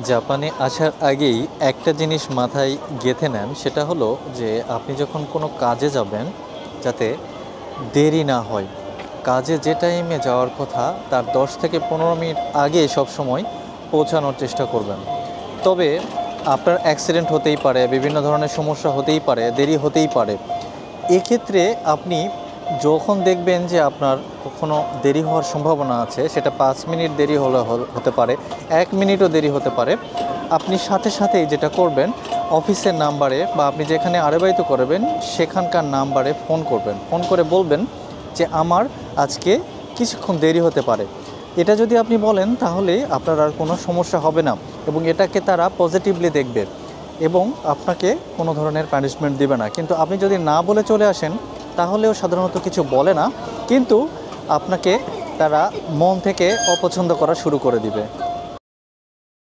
জাপানে আসার আগেই একটা জিনিস মাথায় গেঁথে নেন, সেটা হলো যে আপনি যখন কোনো কাজে যাবেন যাতে দেরি না হয়। কাজে যে টাইমে যাওয়ার কথা তার 10 থেকে 15 মিনিট আগে সবসময় পৌঁছানোর চেষ্টা করবেন। তবে আপনার অ্যাক্সিডেন্ট হতেই পারে, বিভিন্ন ধরনের সমস্যা হতেই পারে, দেরি হতেই পারে। এক্ষেত্রে আপনি যখন দেখবেন যে আপনার কখনো দেরি হওয়ার সম্ভাবনা আছে, সেটা 5 মিনিট দেরি হতে পারে, 1 মিনিটও দেরি হতে পারে, আপনি সাথে সাথেই যেটা করবেন, অফিসের নাম্বারে বা আপনি যেখানে আরবাইতো করবেন সেখানকার নাম্বারে ফোন করবেন। ফোন করে বলবেন যে আমার আজকে কিছুক্ষণ দেরি হতে পারে। এটা যদি আপনি বলেন তাহলে আপনার আর কোনো সমস্যা হবে না এবং এটাকে তারা পজিটিভলি দেখবে এবং আপনাকে কোনো ধরনের পানিশমেন্ট দিবে না। কিন্তু আপনি যদি না বলে চলে আসেন তাহলেও সাধারণত কিছু বলে না, কিন্তু আপনাকে তারা মন থেকে অপছন্দ করা শুরু করে দিবে।